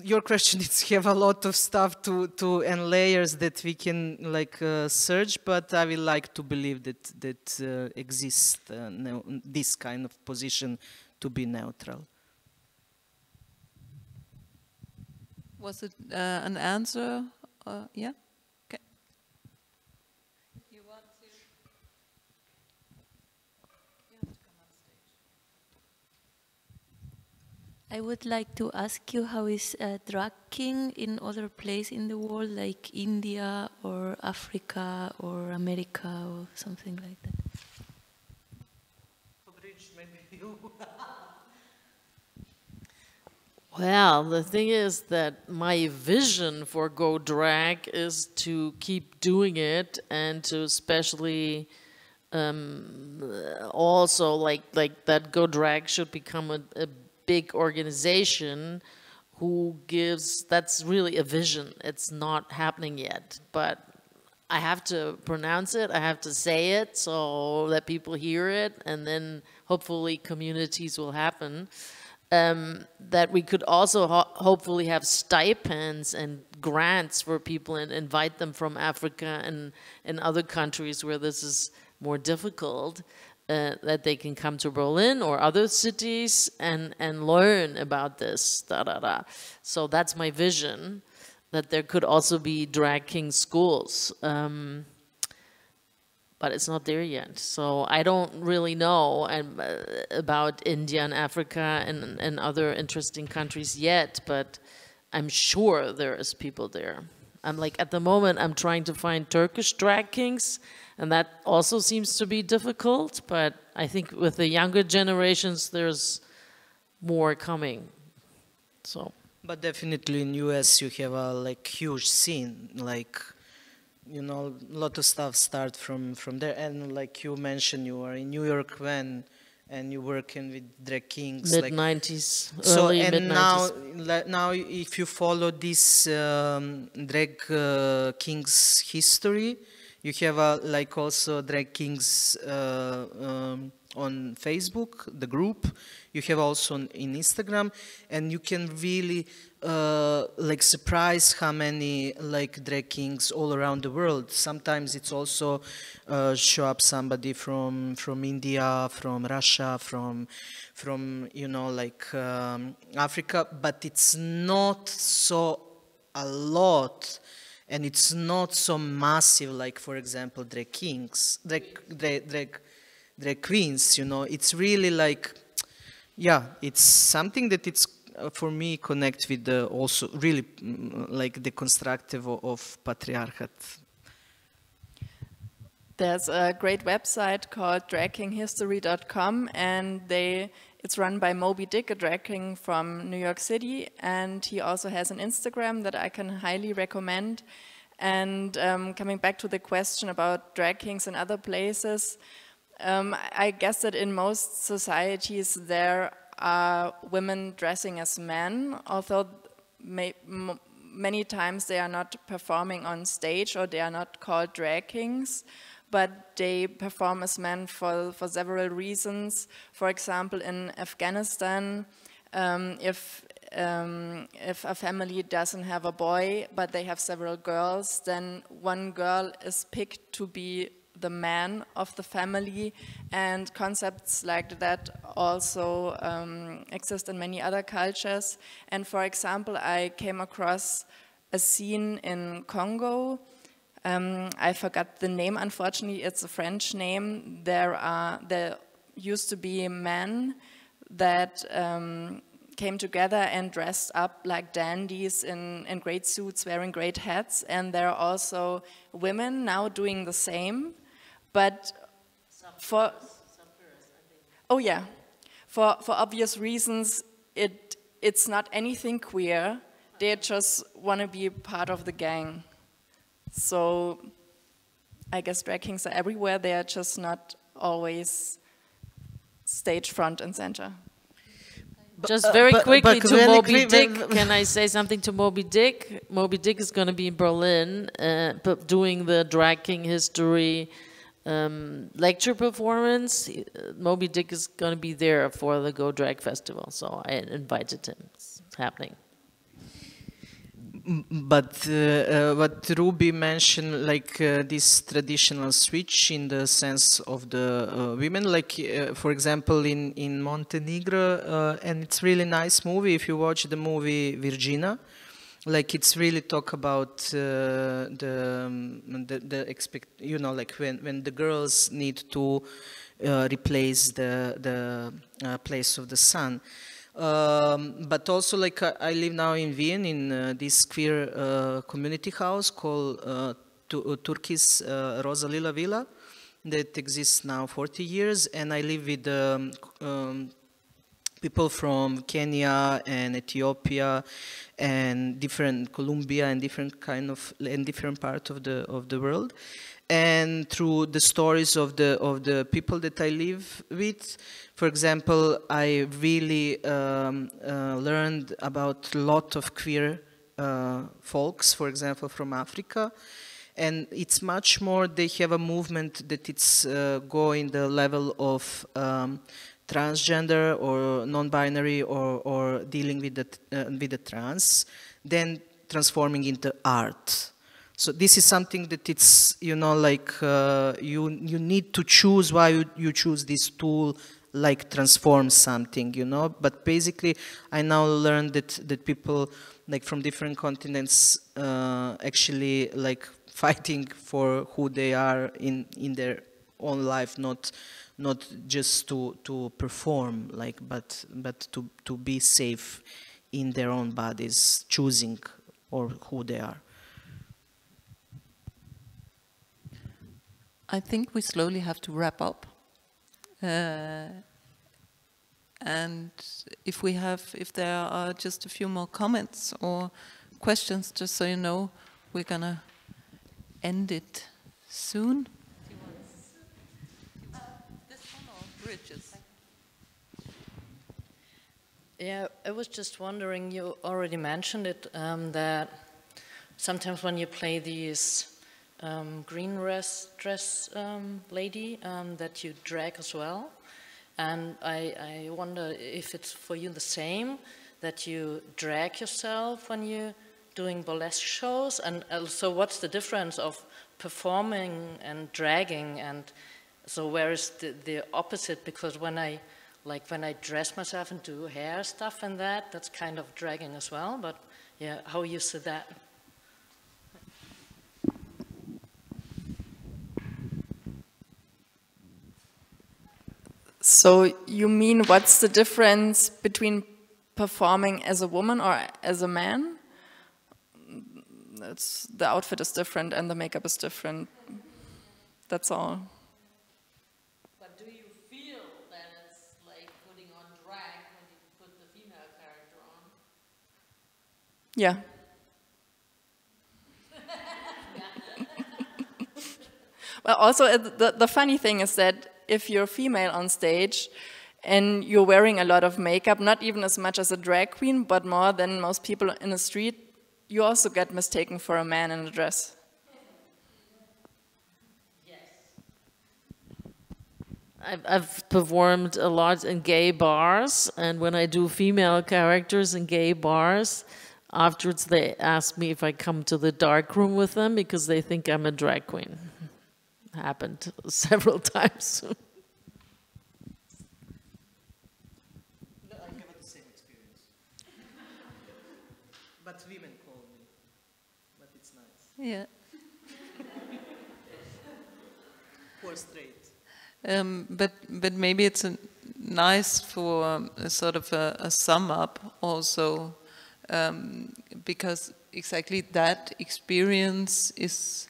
your question. It's have a lot of stuff to and layers that we can like search. But I will like to believe that exists this kind of position to be neutral. Was it an answer? Yeah. Okay. You want to? You have to come on stage. I would like to ask you, how is drag king in other places in the world, like India or Africa or America or something like that? Well, the thing is that my vision for Go Drag is to keep doing it, and to especially also like that Go Drag should become a big organization who gives, that's really a vision. It's not happening yet, but I have to pronounce it, I have to say it so that people hear it, and then hopefully communities will happen. That we could also hopefully have stipends and grants for people and invite them from Africa and other countries where this is more difficult, that they can come to Berlin or other cities and learn about this. So that's my vision, that there could also be drag king schools. But it's not there yet. So I don't really know about India and Africa and other interesting countries yet, but I'm sure there is people there. I'm like, at the moment, I'm trying to find Turkish drag kings, and that also seems to be difficult, but I think with the younger generations, there's more coming, so. But definitely in US you have a like huge scene, like, you know, a lot of stuff start from there. And like you mentioned, you are in New York when, and you working with drag kings. Mid-90s, So, early and mid-90s. now if you follow this drag kings history, you have like also drag kings on Facebook, the group. You have also in Instagram, and you can really like surprise how many like drag kings all around the world. Sometimes it's also show up somebody from India, from Russia, from you know, like Africa, but it's not so a lot, and it's not so massive. Like for example, drag kings, drag queens. You know, it's really like, yeah, it's something that it's for me connect with the also really like the constructive of patriarchat. There's a great website called dragkinghistory.com, and it's run by Moby Dick, a drag king from New York City, and he also has an Instagram that I can highly recommend. And coming back to the question about drag kings in other places, I guess that in most societies there are women dressing as men, although many times they are not performing on stage, or they are not called drag kings, but they perform as men for several reasons. For example, in Afghanistan, if a family doesn't have a boy, but they have several girls, then one girl is picked to be the man of the family, and concepts like that also exist in many other cultures. And for example, I came across a scene in Congo. I forgot the name, unfortunately, it's a French name. There used to be men that came together and dressed up like dandies in great suits, wearing great hats, and there are also women now doing the same. But for obvious reasons, it's not anything queer. They just want to be part of the gang. So I guess drag kings are everywhere. They are just not always stage front and center. Just very quickly to Moby Dick, can I say something to Moby Dick? Moby Dick is going to be in Berlin doing the drag king history lecture performance. Moby Dick is going to be there for the Go Drag Festival, so I invited him. It's happening. But what Ruby mentioned, like this traditional switch in the sense of the women, like for example in Montenegro, and it's really nice movie if you watch the movie Virginia. Like it's really talk about the expect, you know, like when the girls need to replace the place of the sun. But also, like I live now in Vienna in this queer community house called Turkish Rosa Lila Villa that exists now 40 years, and I live with people from Kenya and Ethiopia and different Colombia and different kind of and different part of the world. And through the stories of the people that I live with, for example, I really learned about a lot of queer folks, for example, from Africa. And it's much more, they have a movement that it's going the level of transgender or non-binary or dealing with the trans, then transforming into art. So this is something that it's, you know, like you need to choose why you choose this tool, like transform something, you know. But basically, I now learned that people like from different continents actually like fighting for who they are in their own life, not just to perform, like but to be safe in their own bodies, choosing or who they are. I think we slowly have to wrap up. And if there are just a few more comments or questions, just so you know, we're gonna end it soon. This one or bridges? Yeah, I was just wondering, you already mentioned it, that sometimes when you play these green dress lady, that you drag as well. And I wonder if it's for you the same, that you drag yourself when you're doing burlesque shows, and also what's the difference of performing and dragging, and so where is the opposite? Because when I dress myself and do hair stuff and that's kind of dragging as well, but yeah, how you see that? So you mean what's the difference between performing as a woman or as a man? The outfit is different and the makeup is different. That's all. But do you feel that it's like putting on drag when you put the female character on? Yeah. Well, also the funny thing is that if you're female on stage and you're wearing a lot of makeup, not even as much as a drag queen, but more than most people in the street, you also get mistaken for a man in a dress. Yes. I've performed a lot in gay bars, and when I do female characters in gay bars, afterwards they ask me if I come to the dark room with them because they think I'm a drag queen. Happened several times. No, I have the same experience. But women call me. But it's nice. Yeah. Poor straight. But maybe it's nice for a sort of a sum up also, because exactly that experience is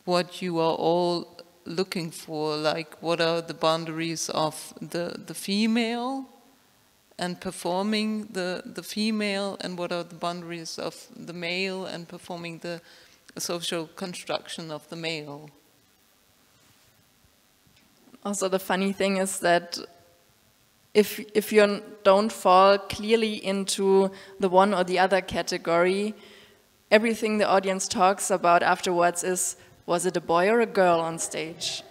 what you are all looking for, like what are the boundaries of the female and performing the female, and what are the boundaries of the male and performing the social construction of the male. Also, the funny thing is that if you don't fall clearly into the one or the other category, everything the audience talks about afterwards is, was it a boy or a girl on stage?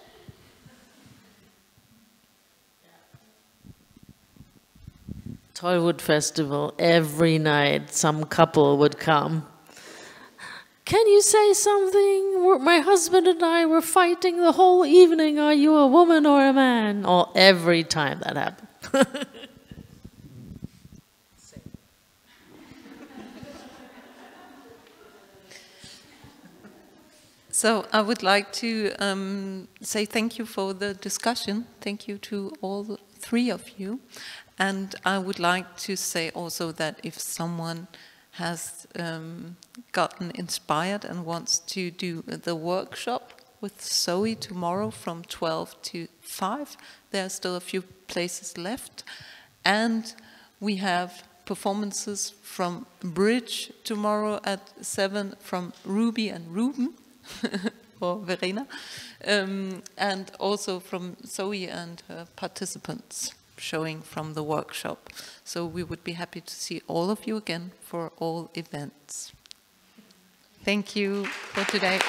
Tollwood Festival, every night some couple would come. Can you say something? My husband and I were fighting the whole evening. Are you a woman or a man? Or every time that happened. So I would like to say thank you for the discussion. Thank you to all three of you. And I would like to say also that if someone has gotten inspired and wants to do the workshop with Zoe tomorrow from 12 to 5, there are still a few places left. And we have performances from Bridge tomorrow at 7 from Ruby and Ruben. Or Verena, and also from Zoe and her participants showing from the workshop. So we would be happy to see all of you again for all events. Thank you for today.